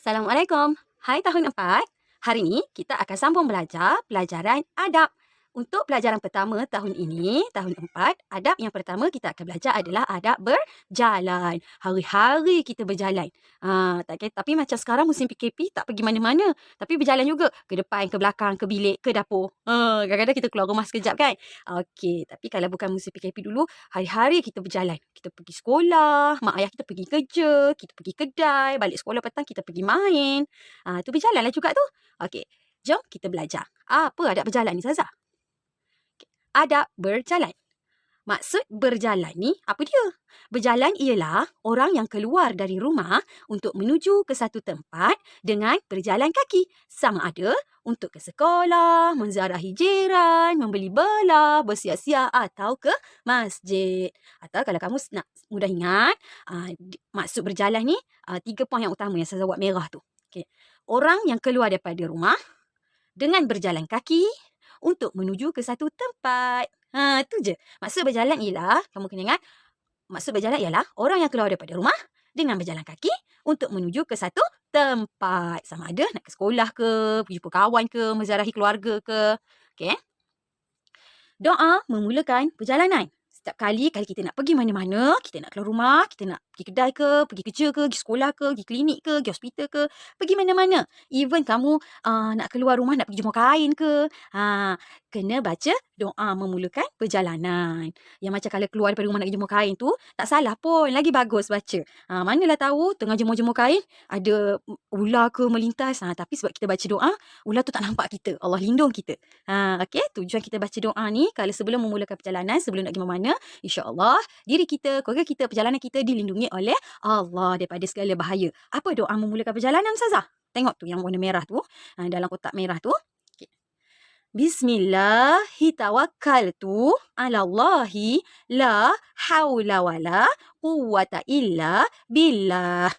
Assalamualaikum. Hai tahun 4. Hari ini kita akan sambung belajar pelajaran adab. Untuk pelajaran pertama tahun ini, tahun 4, adab yang pertama kita akan belajar adalah adab berjalan. Hari-hari kita berjalan. Tapi macam sekarang musim PKP tak pergi mana-mana. Tapi berjalan juga ke depan, ke belakang, ke bilik, ke dapur. Kadang-kadang kita keluar rumah sekejap kan. Okey, tapi kalau bukan musim PKP dulu, hari-hari kita berjalan. Kita pergi sekolah, mak ayah kita pergi kerja, kita pergi kedai, balik sekolah petang kita pergi main. Tu berjalanlah juga tu. Okey, jom kita belajar. Apa adab berjalan ni, Saza? Adab berjalan. Maksud berjalan ni apa dia? Berjalan ialah orang yang keluar dari rumah untuk menuju ke satu tempat dengan berjalan kaki. Sama ada untuk ke sekolah, menziarahi jiran, membeli belah, bersiap-siap atau ke masjid. Atau kalau kamu nak mudah ingat, maksud berjalan ni 3 poin yang utama yang saya buat merah tu. Okay. Orang yang keluar daripada rumah dengan berjalan kaki untuk menuju ke satu tempat. Tu je. Maksud berjalan ialah, kamu kena ingat, maksud berjalan ialah orang yang keluar daripada rumah dengan berjalan kaki untuk menuju ke satu tempat. Sama ada nak ke sekolah ke, pergi jumpa kawan ke, menziarahi keluarga ke. Okay. Doa memulakan perjalanan. Setiap kali kita nak pergi mana-mana, kita nak keluar rumah, kita nak pergi kedai ke, pergi kerja ke, pergi sekolah ke, pergi klinik ke, pergi hospital ke, pergi mana-mana. Even kamu nak keluar rumah, nak pergi jemur kain ke, kena baca doa memulakan perjalanan. Yang macam kalau keluar daripada rumah nak pergi jemur kain tu, tak salah pun, lagi bagus baca. Manalah tahu tengah jemur-jemur kain, ada ular ke melintas, tapi sebab kita baca doa, ular tu tak nampak kita. Allah lindung kita. Okey, tujuan kita baca doa ni, kalau sebelum memulakan perjalanan, sebelum nak pergi mana-mana, insya-Allah diri kita, keluarga kita, perjalanan kita dilindungi oleh Allah daripada segala bahaya. Apa doa memulakan perjalanan, Ustazah? Tengok tu yang warna merah tu, dalam kotak merah tu. Okay. Bismillahi tawakkaltu ala Allahi la haula wala quwwata illa billah.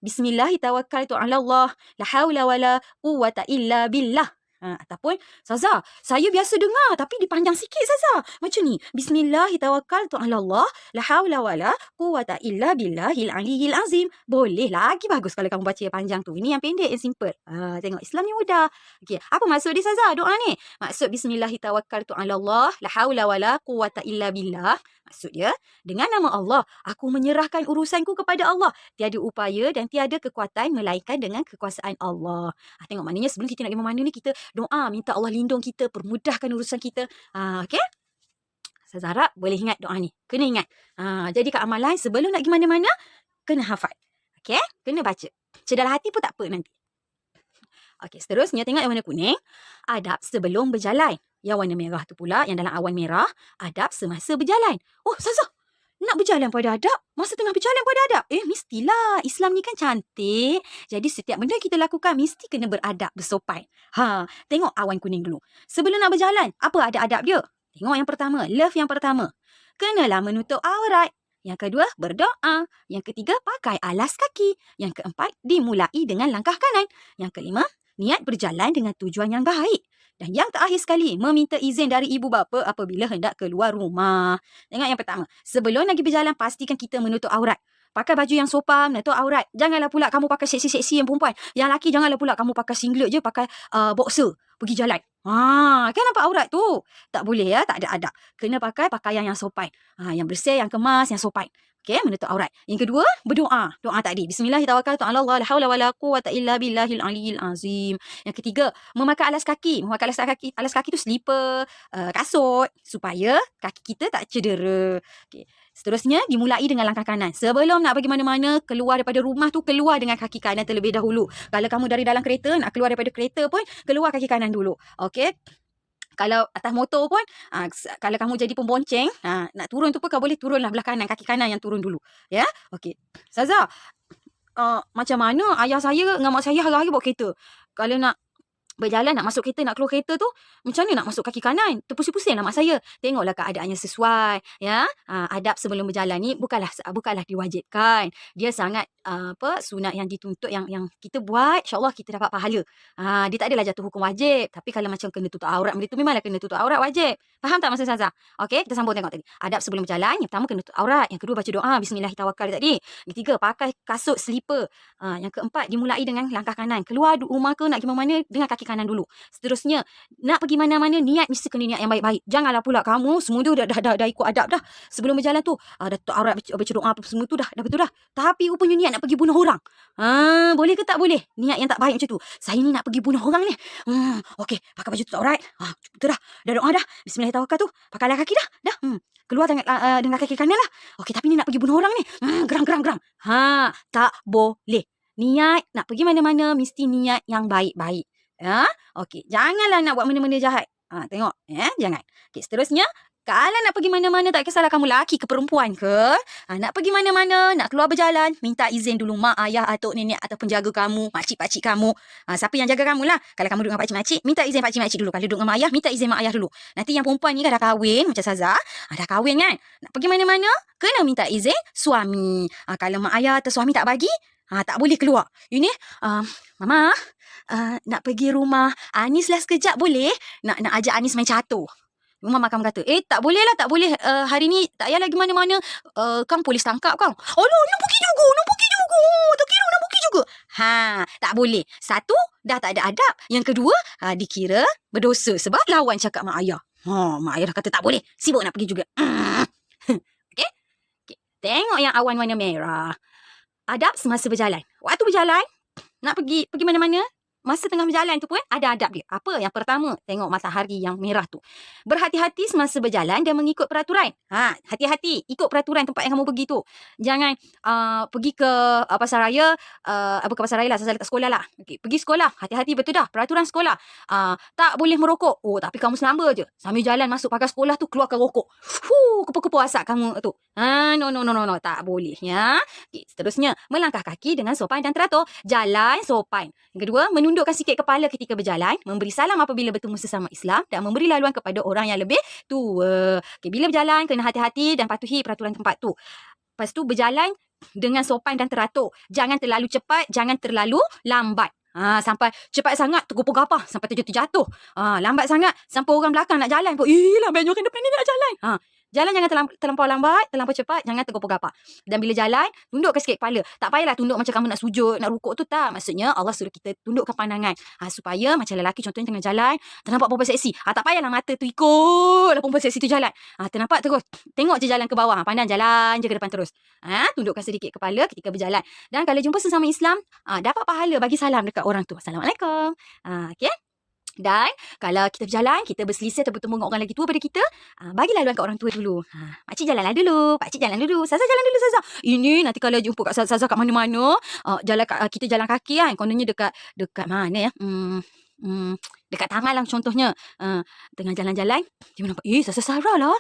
Bismillahi tawakkaltu ala Allah la haula wala quwwata illa billah. Ataupun, Saza, saya biasa dengar tapi dipanjang sikit, Saza. Macam ni. Bismillahi tawakkaltu ala Allah la haula wala quwwata illa billahil aliyyil azim. Boleh lagi bagus kalau kamu baca yang panjang tu. Ini yang pendek, yang simple. Tengok, Islam ni mudah. Okay. Apa maksud dia, Saza, doa ni? Maksud Bismillahi tawakkaltu ala Allah la haula wala quwwata illa billah. Maksud dia, dengan nama Allah, aku menyerahkan urusanku kepada Allah. Tiada upaya dan tiada kekuatan melainkan dengan kekuasaan Allah. Tengok, maknanya sebelum kita nak pergi mana ni, kita doa, minta Allah lindung kita, permudahkan urusan kita. Okey? Saya harap boleh ingat doa ni. Kena ingat. Jadi kat amalan, sebelum nak pergi mana-mana, kena hafal. Okey? Kena baca. Cedera hati pun tak apa nanti. Okey, seterusnya tengok yang warna kuning. Adab sebelum berjalan. Yang warna merah tu pula, yang dalam awan merah, adab semasa berjalan. Oh, Saza, nak berjalan pada adab? Masa tengah berjalan pada adab? Mestilah. Islam ni kan cantik. Jadi setiap benda kita lakukan mesti kena beradab, bersopan. Tengok awan kuning dulu. Sebelum nak berjalan, apa ada adab dia? Tengok yang pertama, love yang pertama. Kenalah menutup aurat. Yang kedua, berdoa. Yang ketiga, pakai alas kaki. Yang keempat, dimulai dengan langkah kanan. Yang kelima, niat berjalan dengan tujuan yang baik. Dan yang terakhir sekali, meminta izin dari ibu bapa apabila hendak keluar rumah. Tengok yang pertama. Sebelum lagi berjalan, pastikan kita menutup aurat. Pakai baju yang sopan, menutup aurat. Janganlah pula kamu pakai seksi-seksi yang perempuan. Yang lelaki, janganlah pula kamu pakai singlet je, pakai boxer pergi jalan. Kan nampak aurat tu. Tak boleh ya, tak ada adab. Kena pakai pakaian yang sopan. Yang bersih, yang kemas, yang sopan. Okey, menutup aurat. Yang kedua, berdoa. Doa tadi. Bismillahirrahmanirrahim. Allah la haula wala quwwata illa billahil aliyyil azim. Yang ketiga, memakai alas kaki. Memakai alas kaki tu slipper, kasut supaya kaki kita tak cedera. Okey. Seterusnya, dimulai dengan langkah kanan. Sebelum nak pergi mana-mana, keluar daripada rumah tu, keluar dengan kaki kanan terlebih dahulu. Kalau kamu dari dalam kereta, nak keluar daripada kereta pun, keluar kaki kanan dulu. Okey. Kalau atas motor pun, kalau kamu jadi pembonceng, nak turun tu pun kau boleh turunlah belah kanan, kaki kanan yang turun dulu. Ya, okey. Saza, macam mana ayah saya dengan mak saya hari-hari bawa kereta? Kalau nak berjalan nak masuk kereta, nak keluar kereta tu, macam mana nak masuk kaki kanan? Terpusing-pusing lah mak saya. Tengoklah keadaannya sesuai. Ya, adab sebelum berjalan ni bukanlah diwajibkan. Dia sangat sunat yang dituntut, yang kita buat, insya-Allah kita dapat pahala. Dia tak adalah jatuh hukum wajib. Tapi kalau macam kena tutup aurat, benda tu memanglah kena tutup aurat wajib. Faham tak maksud Ustazah? Okey, kita sambung tengok tadi. Adab sebelum berjalan, yang pertama kena tutup aurat, yang kedua baca doa bismillahirrahmanirrahim tadi. Yang ketiga pakai kasut slipper. Yang keempat dimulai dengan langkah kanan. Keluar rumah ke nak pergi mana dengan kaki kanan dulu. Seterusnya, nak pergi mana-mana niat mesti kena niat yang baik-baik. Janganlah pula kamu semua tu dah ikut adab dah. Sebelum berjalan tu dah tutup aurat, baca doa apa semua tu dah betul dah. Tapi rupanya niat nak pergi bunuh orang. Boleh ke tak boleh? Niat yang tak baik macam tu. Saya ni nak pergi bunuh orang ni. Okey, pakai baju tutup aurat. Betul dah. Dah doa dah. Bismillahirrahmanirrahim tu. Pakailah kaki dah. Keluar dengan kaki kanan lah. Okey, tapi ni nak pergi bunuh orang ni. Geram. Tak boleh. Niat nak pergi mana-mana mesti niat yang baik-baik. Ya, okey. Janganlah nak buat benda-benda jahat. Tengok, jangan. Okey, seterusnya, kalau nak pergi mana-mana, tak kisahlah kamu lelaki ke perempuan ke, nak pergi mana-mana, nak keluar berjalan, minta izin dulu mak, ayah, atuk, nenek ataupun jaga kamu, makcik-pakcik kamu. Siapa yang jaga kamu lah. Kalau kamu duduk dengan pakcik-makcik, minta izin pakcik-makcik dulu. Kalau duduk dengan mak ayah, minta izin mak ayah dulu. Nanti yang perempuan ni kan dah kahwin, macam Sazah, dah kahwin kan. Nak pergi mana-mana, kena minta izin suami. Kalau mak ayah atau suami tak bagi, tak boleh keluar. Ini, Mama, nak pergi rumah Anis lah sekejap boleh? Nak ajak Anis main catur. Rumah makan kata, tak boleh lah, tak boleh. Hari ni tak payah lagi mana-mana. Kang polis tangkap kang. Alah, nak pergi juga. Tak kira nak pergi juga. Tak boleh. Satu, dah tak ada adab. Yang kedua, dikira berdosa sebab lawan cakap mak ayah. Mak ayah dah kata tak boleh. Sibuk nak pergi juga. Okey? Tengok yang awan warna merah. Adab semasa berjalan. Waktu berjalan, nak pergi mana-mana, masa tengah berjalan tu pun ada adab dia. Apa? Yang pertama, tengok matahari yang merah tu. Berhati-hati semasa berjalan dan mengikut peraturan. Hati-hati, ikut peraturan tempat yang kamu pergi tu. Jangan pergi ke pasaraya, ke pasaraya lah, saya letak sekolah lah. Okay, pergi sekolah, hati-hati betul dah. Peraturan sekolah. Tak boleh merokok. Tapi kamu selamba je. Sambil jalan masuk pagar sekolah tu, keluarkan rokok. Kepo-kepo asap kamu tu. No. Tak boleh. Ya. Okay, seterusnya, melangkah kaki dengan sopan dan teratur. Jalan sopan. Yang kedua, menundukkan sikit kepala ketika berjalan, memberi salam apabila bertemu sesama Islam dan memberi laluan kepada orang yang lebih tua. Okay, bila berjalan, kena hati-hati dan patuhi peraturan tempat tu. Lepas tu, berjalan dengan sopan dan teratur. Jangan terlalu cepat, jangan terlalu lambat. Sampai cepat sangat tergopoh-gapah sampai terjatuh. Lambat sangat sampai orang belakang nak jalan pun, lambatnya orang depan ni nak jalan. Jalan jangan terlampau lambat, terlampau cepat, jangan tergopoh-gapah. Dan bila jalan, tundukkan sikit kepala. Tak payahlah tunduk macam kamu nak sujud, nak rukuk tu tak. Maksudnya Allah suruh kita tundukkan pandangan. Supaya macam lelaki contohnya tengah jalan, ternampak perempuan seksi. Tak payahlah mata tu ikutlah perempuan seksi tu jalan. Ternampak terus. Tengok je jalan ke bawah. Pandang jalan je ke depan terus. Tundukkan sedikit kepala ketika berjalan. Dan kalau jumpa sesama Islam, dapat pahala bagi salam dekat orang tu. Assalamualaikum. Okey. Dan kalau kita berjalan, kita berselisih atau bertemu dengan orang lagi tua pada kita, bagi laluan kat orang tua dulu. Makcik jalanlah dulu, pakcik jalan dulu, Sazah jalan dulu, Sazah. Ini nanti kalau jumpa kat Sazah kat mana-mana, kita jalan kaki kan, kononnya dekat mana ya? Dekat taman lah contohnya. Tengah jalan-jalan, dia nampak, Sazah Sarah lah.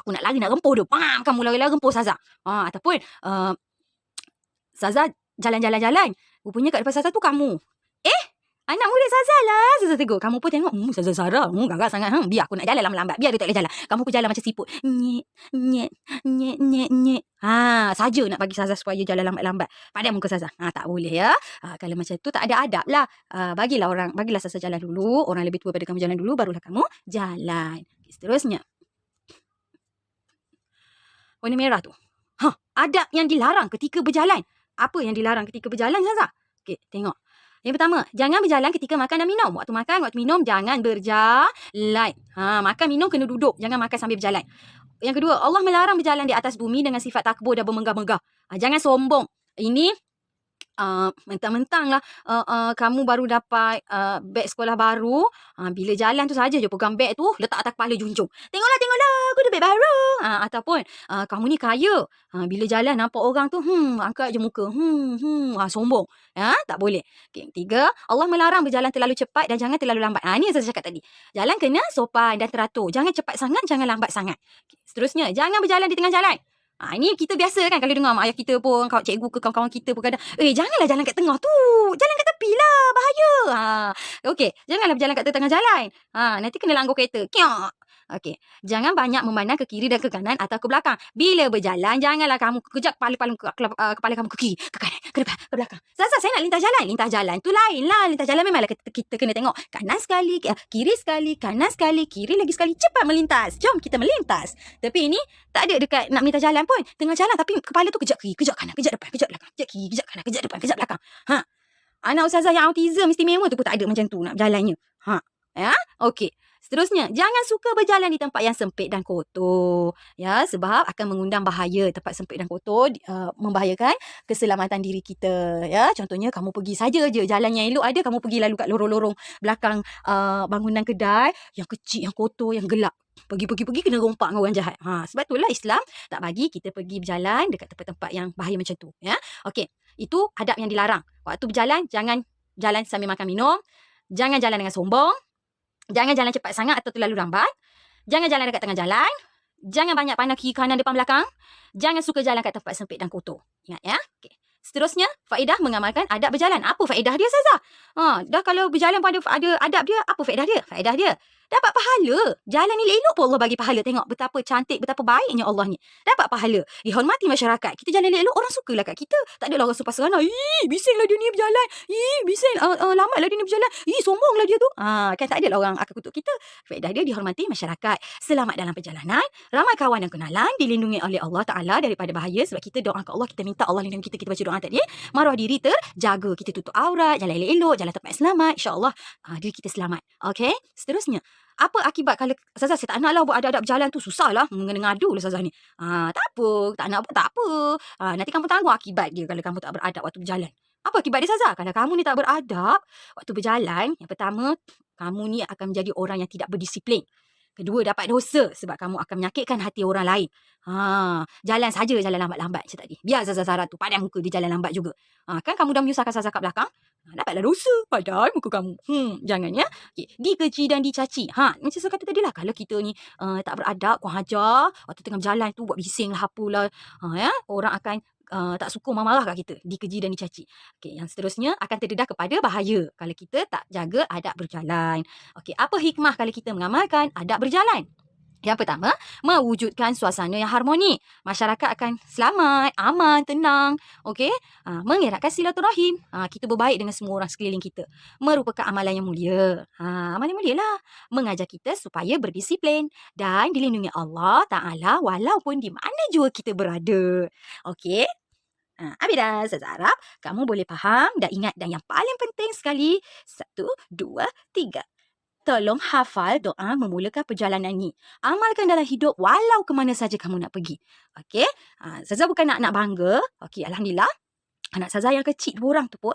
Aku nak lari, nak rempuh dia. Kamu lari-lari rempuh Sazah. Ataupun Sazah jalan-jalan. Rupanya kat depan Sazah tu kamu. Anak murid Sazah lah. Sazah tegur. Kamu pun tengok. Sazah Sarah. Gagak sangat. Biar aku nak jalan lambat-lambat. Biar dia tak boleh jalan. Kamu pun jalan macam siput. Nyet. Saja nak bagi Sazah supaya jalan lambat-lambat. Padam muka Sazah. Tak boleh ya. Kalau macam tu tak ada adab lah. Bagilah Sazah jalan dulu. Orang lebih tua pada kamu jalan dulu. Barulah kamu jalan. Seterusnya. Warna merah tu. Adab yang dilarang ketika berjalan. Apa yang dilarang ketika berjalan, Sazah? Okey, tengok. Yang pertama, jangan berjalan ketika makan dan minum. Waktu makan, waktu minum, jangan berjalan. Makan, minum, kena duduk. Jangan makan sambil berjalan. Yang kedua, Allah melarang berjalan di atas bumi dengan sifat takbur dan bermegah-megah. Jangan sombong. Ini mentang-mentang lah kamu baru dapat beg sekolah baru. Bila jalan tu saja je pegang beg tu, letak atas kepala junjung. Tengoklah, aku ada beg baru. Ataupun kamu ni kaya. Bila jalan nampak orang tu, angkat je muka. Sombong. Tak boleh. Okay, yang tiga, Allah melarang berjalan terlalu cepat dan jangan terlalu lambat. Ni yang saya cakap tadi. Jalan kena sopan dan teratur. Jangan cepat sangat, jangan lambat sangat. Okay, seterusnya, jangan berjalan di tengah jalan. Ini kita biasa kan kalau dengar mak ayah kita pun, cikgu ke kawan-kawan kita pun kadang, janganlah jalan kat tengah tu. Jalan kat tepi lah, bahaya. Okey, janganlah berjalan kat tengah jalan. Nanti kena langgar kereta. Kiak. Okey, jangan banyak memandang ke kiri dan ke kanan atau ke belakang. Bila berjalan, janganlah kamu kejap kepala kamu ke kiri, ke kanan, ke depan, ke belakang. Zaza, saya nak lintas jalan. Lintas jalan tu lain lah. Lintas jalan memanglah kita kena tengok kanan sekali, kiri sekali, kanan sekali, kiri lagi sekali. Cepat melintas. Jom kita melintas. Tapi ini tak ada dekat nak melintas jalan pun. Tengah jalan tapi kepala tu kejap kiri, kejap kanan, kejap depan, kejap belakang. Kejap kiri, kejap kanan, kejap depan, kejap belakang. Anak ustazah yang autism istimewa tu pun tak ada macam tu nak berjalannya. Okey. Seterusnya, jangan suka berjalan di tempat yang sempit dan kotor. Ya, sebab akan mengundang bahaya. Tempat sempit dan kotor membahayakan keselamatan diri kita. Ya, contohnya kamu pergi saja je jalan yang elok ada, kamu pergi lalu kat lorong-lorong belakang bangunan kedai yang kecil, yang kotor, yang gelap. Pergi kena rompak dengan orang jahat. Sebab itulah Islam tak bagi kita pergi berjalan dekat tempat-tempat yang bahaya macam tu. Ya, okey. Itu adab yang dilarang. Waktu berjalan, jangan jalan sambil makan minum. Jangan jalan dengan sombong. Jangan jalan cepat sangat atau terlalu lambat. Jangan jalan dekat tengah jalan. Jangan banyak pandang kiri kanan depan belakang. Jangan suka jalan kat tempat sempit dan kotor. Ingat ya. Okay. Seterusnya, faedah mengamalkan adab berjalan. Apa faedah dia, Saza? Dah kalau berjalan pun ada adab dia. Apa faedah dia? Faedah dia dapat pahala. Jalan ni elok pun Allah bagi pahala. Tengok betapa cantik, betapa baiknya Allah ni. Dapat pahala. Dihormati masyarakat. Kita jalan elok, orang sukalah kat kita. Tak ada orang sumpah serana. Bisinglah dia ni berjalan. Bising. Lambatlah dia ni berjalan. Sombonglah dia tu. Kan tak ada orang akan kutuk kita. Faedah dia dihormati masyarakat. Selamat dalam perjalanan. Ramai kawan dan kenalan. Dilindungi oleh Allah Ta'ala daripada bahaya. Sebab kita doa ke Allah. Kita minta Allah lindungi kita. Kita baca doa tadi. Maruah diri terjaga. Kita tutup aurat. Jalan elok-elok. Jalan tempat selamat. InsyaAllah diri kita selamat. Okay. Seterusnya. Apa akibat kalau Ustazah saya tak nak lah buat adab-adab berjalan tu, susah lah ngadu lah Ustazah ni. Tak apa, tak nak pun tak apa. Nanti kamu tanggung akibat dia kalau kamu tak beradab waktu berjalan. Apa akibat dia Ustazah? Kalau kamu ni tak beradab waktu berjalan, yang pertama, kamu ni akan menjadi orang yang tidak berdisiplin. Kedua, dapat dosa sebab kamu akan menyakitkan hati orang lain. Jalan saja, jalan lambat-lambat macam tadi. Biar Zazah Zara tu pandang muka dia jalan lambat juga. Kan kamu dah menyusahkan Zazah kat belakang. Dapatlah dosa padahal muka kamu. Jangan ya. Okay. Dikeji dan dicaci. Macam saya kata tadi lah. Kalau kita ni tak beradab, kurang ajar. Waktu tengah berjalan tu buat bising lah apalah. Orang akan tak suka marah kat kita. Dikeji dan dicaci. Okay, yang seterusnya akan terdedah kepada bahaya kalau kita tak jaga adab berjalan. Okay, apa hikmah kalau kita mengamalkan adab berjalan? Yang pertama, mewujudkan suasana yang harmoni. Masyarakat akan selamat, aman, tenang. Okey? Mengeratkan silaturahim. Kita berbaik dengan semua orang sekeliling kita. Merupakan amalan yang mulia. Amalan mulia lah. Mengajar kita supaya berdisiplin dan dilindungi Allah Ta'ala walaupun di mana jua kita berada. Okey? Habis dah, saya harap kamu boleh faham dan ingat. Dan yang paling penting sekali, 1, 2, 3. Tolong hafal doa memulakan perjalanan ni. Amalkan dalam hidup walau ke mana saja kamu nak pergi. Okey? Saza bukan nak bangga. Okey, Alhamdulillah. Anak Saza yang kecil 2 orang tu pun.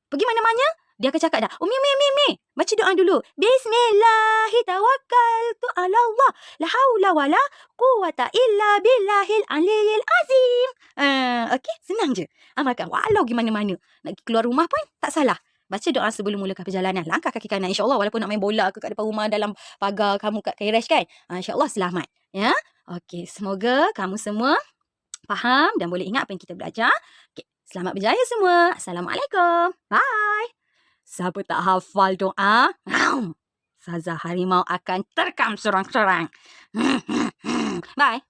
Pergi mana-mana, dia akan cakap dah. Mi. Baca doa dulu. Bismillahirrahmanirrahim. Ala Allah. La haula wa la quwata illa billahil aliyil azim. Okey, senang je. Amalkan walau di mana-mana. Nak keluar rumah pun tak salah. Baca doa sebelum mulakan perjalanan. Langkah kaki kanan. InsyaAllah walaupun nak main bola ke kat depan rumah dalam pagar kamu kat garage kan. InsyaAllah selamat. Ya. Okey. Semoga kamu semua faham dan boleh ingat apa yang kita belajar. Okey. Selamat berjaya semua. Assalamualaikum. Bye. Siapa tak hafal doa, Saza Harimau akan terkam serang-serang. Bye.